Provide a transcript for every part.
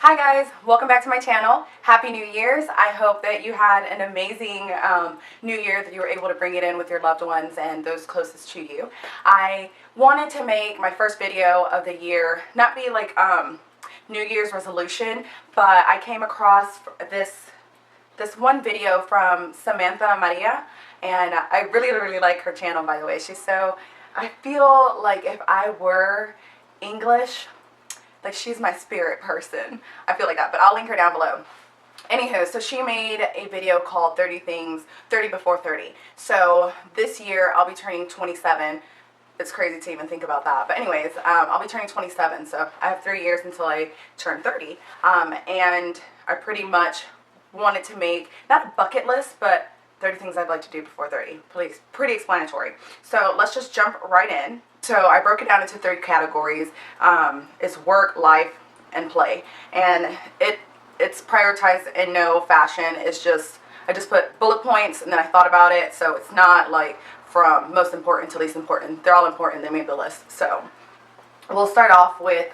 Hi guys, welcome back to my channel. Happy New Year's. I hope that you had an amazing New Year, that you were able to bring it in with your loved ones and those closest to you. I wanted to make my first video of the year, not be like New Year's resolution, but I came across this one video from Samantha Maria, and I really like her channel, by the way. I feel like if I were English, like she's my spirit person. I feel like that, but I'll link her down below. Anywho, so she made a video called 30 Things, 30 Before 30. So this year I'll be turning 27. It's crazy to even think about that. But anyways, I'll be turning 27, so I have 3 years until I turn 30. And I pretty much wanted to make, not a bucket list, but 30 things I'd like to do before 30. Pretty explanatory. So let's just jump right in. So I broke it down into 3 categories. It's work, life, and play. And it's prioritized in no fashion. It's just, I just put bullet points and then I thought about it. So it's not like from most important to least important. They're all important. They made the list. So we'll start off with,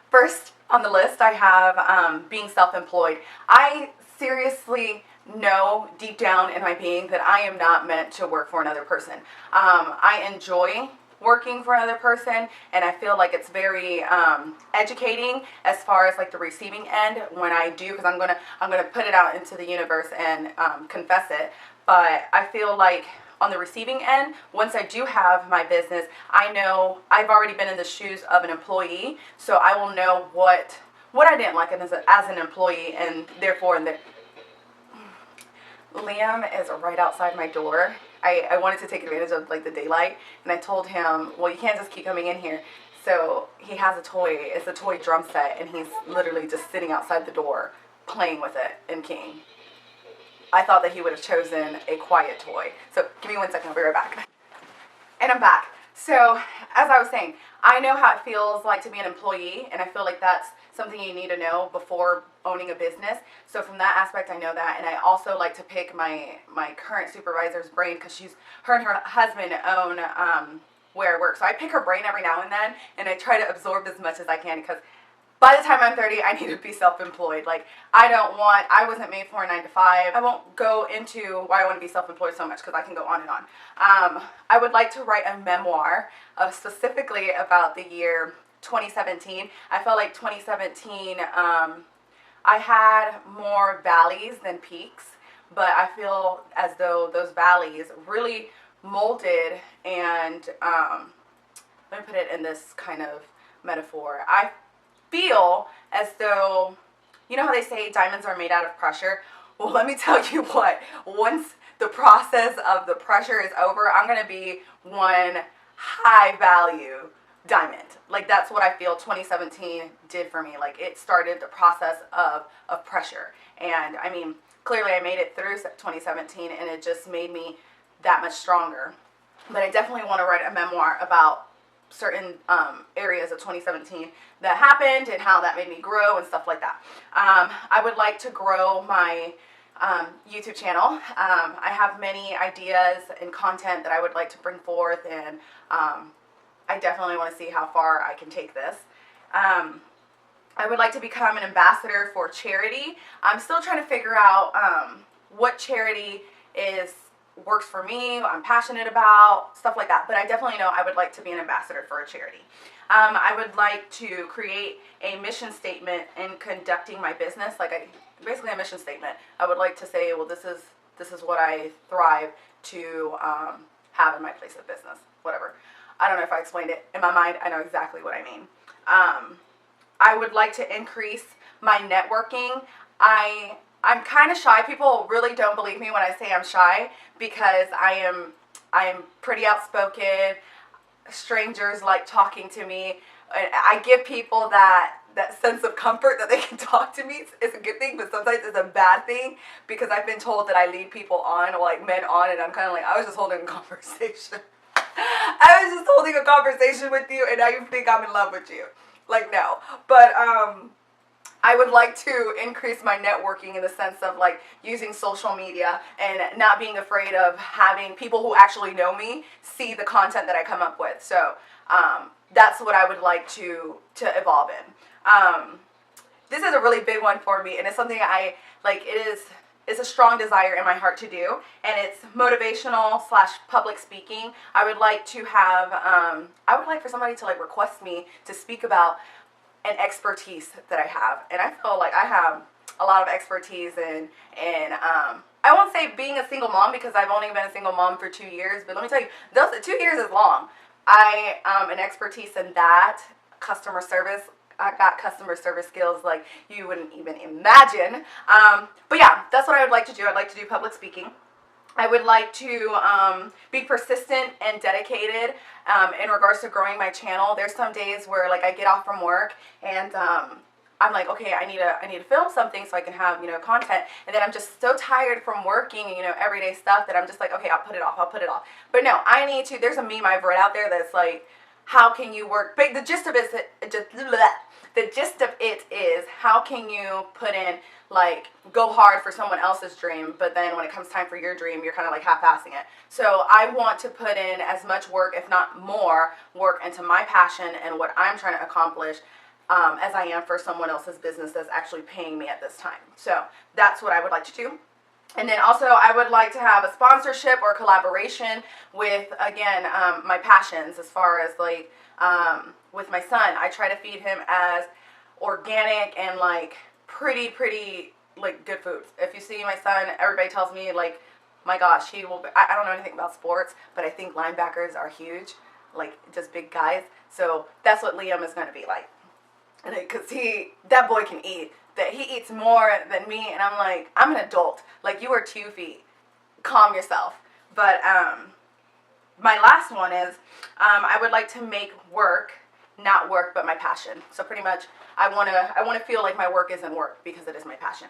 first on the list I have being self-employed. I seriously know deep down in my being that I am not meant to work for another person. I enjoy working for another person, and I feel like it's very educating as far as like the receiving end when I do, because I'm gonna put it out into the universe and confess it. But I feel like on the receiving end, once I do have my business, I know I've already been in the shoes of an employee, so I will know what I didn't like as an employee, and therefore Liam is right outside my door. I wanted to take advantage of like the daylight, and I told him, well, you can't just keep coming in here. So he has a toy. It's a toy drum set, and he's literally just sitting outside the door playing with it in King. I thought that he would have chosen a quiet toy. So give me 1 second, I'll be right back. And I'm back. So as I was saying, I know how it feels like to be an employee, and I feel like that's something you need to know before owning a business. So from that aspect, I know that. And I also like to pick my current supervisor's brain, because her and her husband own where I work. So I pick her brain every now and then, and I try to absorb as much as I can, because by the time I'm 30, I need to be self-employed. Like, I wasn't made for a 9 to 5. I won't go into why I want to be self-employed so much, because I can go on and on. I would like to write a memoir specifically about the year 2017. I felt like 2017, I had more valleys than peaks, but I feel as though those valleys really molded and, let me put it in this kind of metaphor. I feel as though, you know how they say diamonds are made out of pressure? Well, let me tell you what, once the process of the pressure is over, I'm going to be one high value diamond. Like, that's what I feel 2017 did for me. Like, it started the process of pressure. And I mean, clearly I made it through 2017, and it just made me that much stronger. But I definitely want to write a memoir about certain areas of 2017 that happened and how that made me grow and stuff like that. I would like to grow my YouTube channel. I have many ideas and content that I would like to bring forth, and I definitely want to see how far I can take this. I would like to become an ambassador for charity. I'm still trying to figure out what charity works for me, I'm passionate about, stuff like that. But I definitely know I would like to be an ambassador for a charity. I would like to create a mission statement in conducting my business, basically a mission statement. I would like to say, well, this is what I thrive to have in my place of business, whatever. I don't know if I explained it. In my mind, I know exactly what I mean. I would like to increase my networking. I'm kind of shy. People really don't believe me when I say I'm shy, because I am pretty outspoken. Strangers like talking to me. I give people that sense of comfort that they can talk to me. It's a good thing, but sometimes it's a bad thing, because I've been told that I lead people on, or like men on, and I'm kind of like, I was just holding a conversation. I was just holding a conversation with you, and now you think I'm in love with you. Like, no. But I would like to increase my networking in the sense of like using social media and not being afraid of having people who actually know me see the content that I come up with. So that's what I would like to evolve in. this is a really big one for me, and it's something I like. It's a strong desire in my heart to do, and it's motivational / public speaking. I would like to have, I would like for somebody to like request me to speak about an expertise that I have, and I feel like I have a lot of expertise in I won't say being a single mom because I've only been a single mom for 2 years, but let me tell you, those 2 years is long. I an expertise in that, customer service. I got customer service skills like you wouldn't even imagine. But yeah, that's what I would like to do. I'd like to do public speaking. I would like to be persistent and dedicated in regards to growing my channel. There's some days where like I get off from work and I'm like, okay, I need to film something so I can have, you know, content. And then I'm just so tired from working, you know, everyday stuff that I'm just like, okay, I'll put it off. But no, I need to. There's a meme I've read out there that's like, how can you work? But the gist of it is how can you put in like go hard for someone else's dream, but then when it comes time for your dream, you're kind of like half-assing it. So I want to put in as much work, if not more work, into my passion and what I'm trying to accomplish as I am for someone else's business that's actually paying me at this time. So that's what I would like to do. And then also I would like to have a sponsorship or collaboration with, again, my passions as far as like with my son. I try to feed him as organic and like pretty like good foods. If you see my son, everybody tells me like, my gosh, he will, I don't know anything about sports, but I think linebackers are huge, like just big guys. So that's what Liam is going to be like. Because that boy can eat. That he eats more than me, and I'm like, I'm an adult. Like, you are 2 feet. Calm yourself. But my last one is I would like to make work, not work, but my passion. So pretty much, I wanna feel like my work isn't work because it is my passion.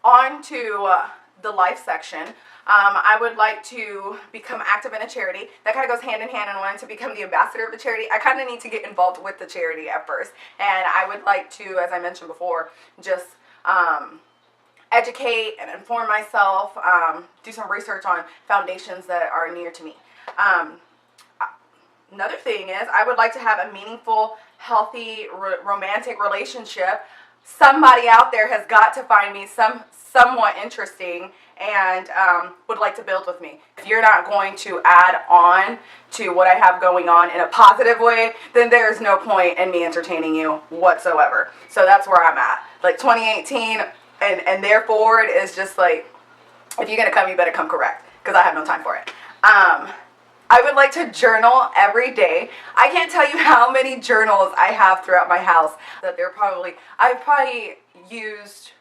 On to the life section. I would like to become active in a charity. That kind of goes hand in hand, and wanting to become the ambassador of the charity. I kind of need to get involved with the charity at first, and I would like to, as I mentioned before, just educate and inform myself, do some research on foundations that are near to me. Another thing is I would like to have a meaningful, healthy, romantic relationship. Somebody out there has got to find me somewhat interesting and would like to build with me. If you're not going to add on to what I have going on in a positive way, then there's no point in me entertaining you whatsoever. So that's where I'm at. Like 2018 and there forward is just like, if you're going to come, you better come correct, because I have no time for it. I would like to journal every day. I can't tell you how many journals I have throughout my house. That I've probably used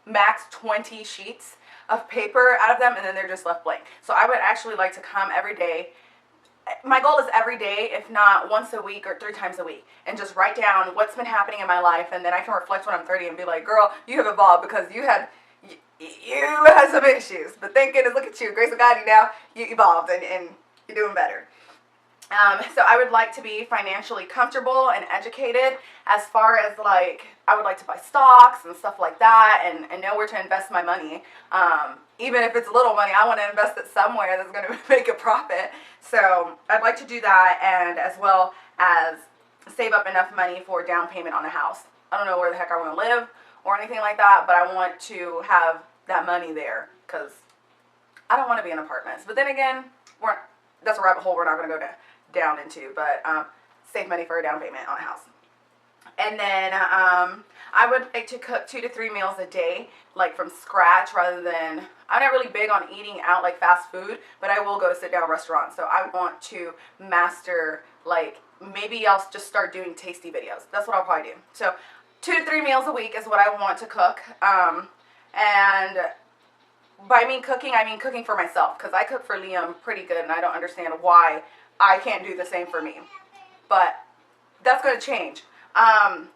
max 20 sheets of paper out of them, and then they're just left blank. So I would actually like to come every day. My goal is every day, if not once a week or 3 times a week, and just write down what's been happening in my life, and then I can reflect when I'm 30 and be like, girl, you have evolved because you had some issues, but thank goodness, look at you, grace of God, you evolved and you're doing better. So I would like to be financially comfortable and educated as far as like, I would like to buy stocks and stuff like that and know where to invest my money. Even if it's little money, I want to invest it somewhere that's going to make a profit. So I'd like to do that, and as well as save up enough money for down payment on a house. I don't know where the heck I want to live or anything like that, but I want to have that money there because I don't want to be in apartments. But then again, that's a rabbit hole we're not going to go down into, but save money for a down payment on a house. And then I would like to cook 2 to 3 meals a day, like from scratch, rather than, I'm not really big on eating out like fast food, but I will go to sit down restaurants. So I want to master, like, maybe I'll just start doing tasty videos. That's what I'll probably do. So 2 to 3 meals a week is what I want to cook. And by me cooking, I mean cooking for myself, because I cook for Liam pretty good, and I don't understand why I can't do the same for me. But that's going to change. I'm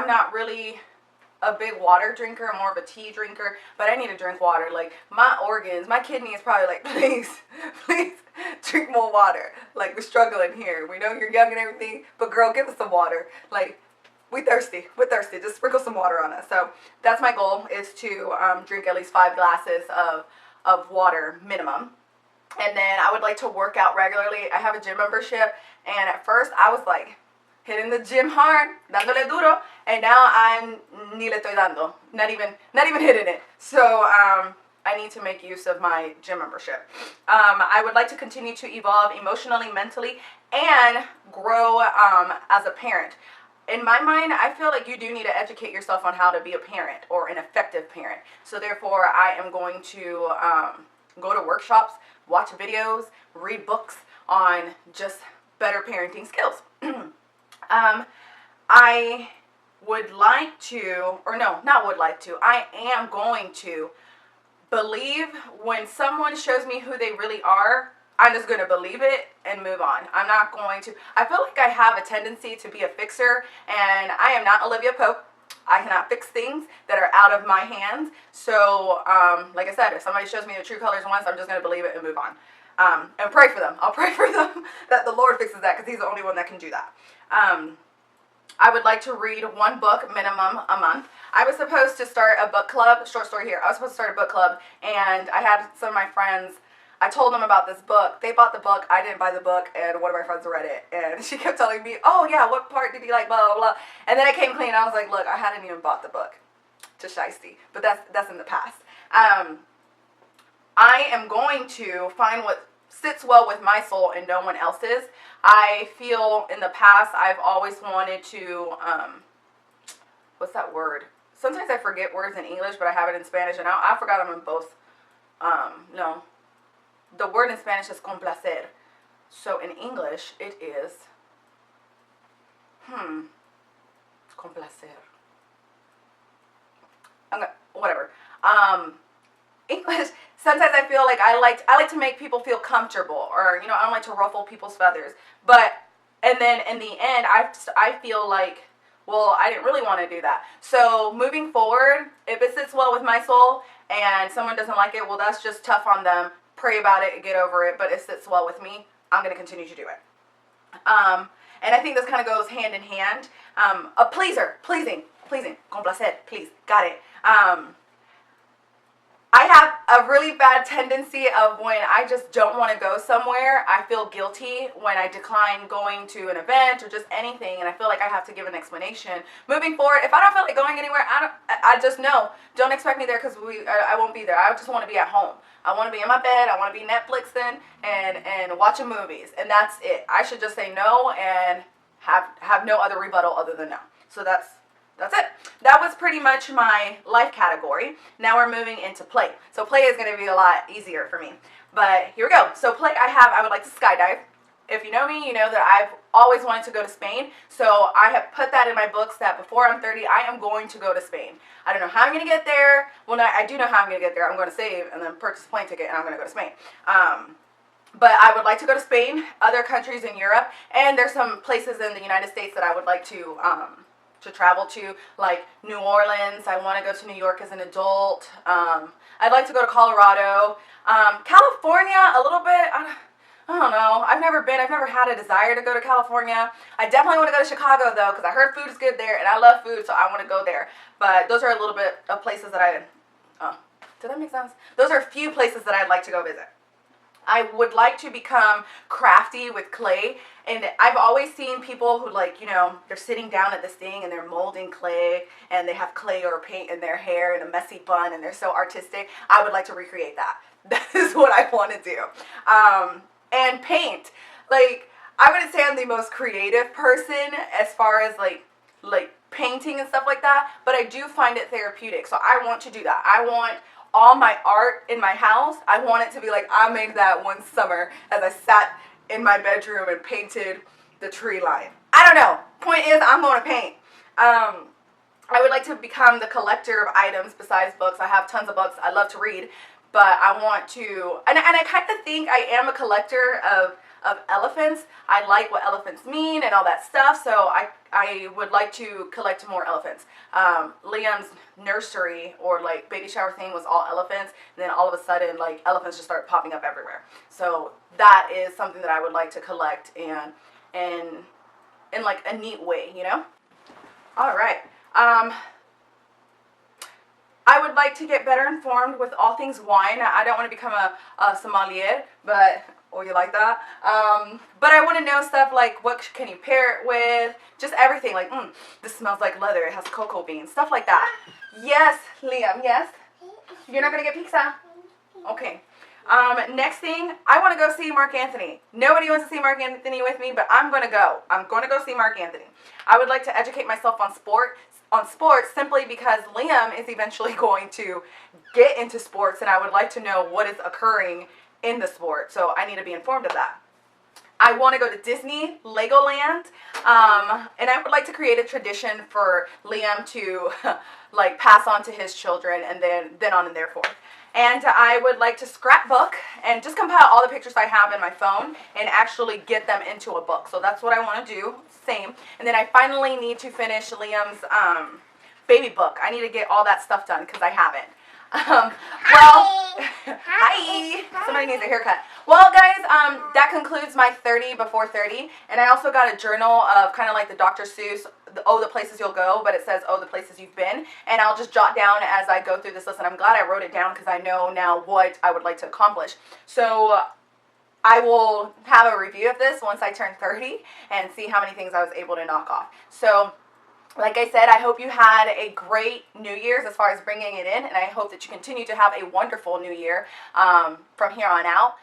not really a big water drinker. I'm more of a tea drinker, but I need to drink water. Like, my organs, my kidney is probably like, please drink more water. Like, we're struggling here. We know you're young and everything, but girl, give us some water. Like, we're thirsty. Just sprinkle some water on us. So that's my goal, is to drink at least 5 glasses of water minimum. And then I would like to work out regularly. I have a gym membership, and at first I was like, hitting the gym hard, dándole duro, and now I'm ni le estoy dando, not even hitting it. So I need to make use of my gym membership. I would like to continue to evolve emotionally, mentally, and grow as a parent. In my mind, I feel like you do need to educate yourself on how to be a parent or an effective parent. So therefore, I am going to go to workshops, watch videos, read books on just better parenting skills. I would like to, or no, not would like to, I am going to believe when someone shows me who they really are. I'm just going to believe it and move on. I'm not going to, I feel like I have a tendency to be a fixer, and I am not Olivia Pope. I cannot fix things that are out of my hands. So, like I said, if somebody shows me the true colors once, I'm just going to believe it and move on. And pray for them. I'll pray for them that the Lord fixes that, because he's the only one that can do that. I would like to read one book minimum a month. I was supposed to start a book club, short story here. I was supposed to start a book club, and I had some of my friends, I told them about this book. They bought the book. I didn't buy the book, and one of my friends read it, and she kept telling me, oh yeah, what part did you like, blah, blah, blah. And then I came clean. I was like, look, I hadn't even bought the book to Shiesty, but that's in the past. I am going to find what sits well with my soul and no one else's. I feel in the past I've always wanted to, what's that word? Sometimes I forget words in English, but I have it in Spanish, and I forgot them in both. No. The word in Spanish is complacer. So in English, it is, complacer. Whatever. English, sometimes I feel like I like to make people feel comfortable, or, I don't like to ruffle people's feathers. But, and then in the end, I feel like, well, I didn't really want to do that. So moving forward, if it sits well with my soul and someone doesn't like it, well, that's just tough on them. Pray about it and get over it. But it sits well with me, I'm going to continue to do it. And I think this kind of goes hand in hand. A pleasing, complacer, please, got it. I have a really bad tendency of when I just don't want to go somewhere, I feel guilty when I decline going to an event or just anything, and I feel like I have to give an explanation. Moving forward, if I don't feel like going anywhere, I just know. Don't expect me there, because I won't be there. I just want to be at home. I want to be in my bed. I want to be Netflixing and watching movies, and that's it. I should just say no and have no other rebuttal other than no. So that's it. That was pretty much my life category. Now we're moving into play. So play is going to be a lot easier for me. But here we go. So play I would like to skydive. If you know me, you know that I've always wanted to go to Spain. So I have put that in my books that before I'm 30, I am going to go to Spain. I don't know how I'm going to get there. Well, no, I do know how I'm going to get there. I'm going to save and then purchase a plane ticket, and I'm going to go to Spain. But I would like to go to Spain, other countries in Europe, and there's some places in the United States that I would like to travel to, like New Orleans. I want to go to New York as an adult. I'd like to go to Colorado. California, a little bit. I don't know. I've never been. I've never had a desire to go to California. I definitely want to go to Chicago, though, because I heard food is good there, and I love food, so I want to go there. But those are a little bit of places that did that make sense? Those are a few places that I'd like to go visit. I would like to become crafty with clay, and I've always seen people who, like, they're sitting down at this thing and they're molding clay, and they have clay or paint in their hair and a messy bun, and they're so artistic. I would like to recreate that. That is what I want to do. And paint. Like, I wouldn't say I'm the most creative person as far as like painting and stuff like that, but I do find it therapeutic. So I want to do that. I want all my art in my house, I want it to be like I made that one summer as I sat in my bedroom and painted the tree line. I don't know. Point is, I'm going to paint. I would like to become the collector of items besides books. I have tons of books. I love to read, but I want to, and I kind of think I am a collector of elephants. I like what elephants mean and all that stuff, so I would like to collect more elephants. Liam's nursery or like baby shower thing was all elephants, and then all of a sudden like elephants just started popping up everywhere. So that is something that I would like to collect and in like a neat way, All right. I would like to get better informed with all things wine. I don't want to become a sommelier, but Oh, you like that? But I want to know stuff like what can you pair it with? Just everything. Like, this smells like leather. It has cocoa beans. Stuff like that. Yes, Liam. Yes. You're not gonna get pizza. Okay. Next thing, I want to go see Mark Anthony. Nobody wants to see Mark Anthony with me, but I'm going to go. I'm going to go see Mark Anthony. I would like to educate myself on sports simply because Liam is eventually going to get into sports, and I would like to know what is occurring in the sport. So I need to be informed of that. I want to go to Disney, Legoland, and I would like to create a tradition for Liam to like pass on to his children, and then on and there forth. And I would like to scrapbook and just compile all the pictures I have in my phone and actually get them into a book. So that's what I want to do. Same. And then I finally need to finish Liam's baby book. I need to get all that stuff done because I haven't. Hi. Somebody needs a haircut. Well, guys, that concludes my 30 before 30. And I also got a journal of kind of like the Dr. Seuss, the places you'll go, but it says, the places you've been. And I'll just jot down as I go through this list. And I'm glad I wrote it down because I know now what I would like to accomplish. So I will have a review of this once I turn 30 and see how many things I was able to knock off. So like I said, I hope you had a great New Year's as far as bringing it in, and I hope that you continue to have a wonderful New Year from here on out.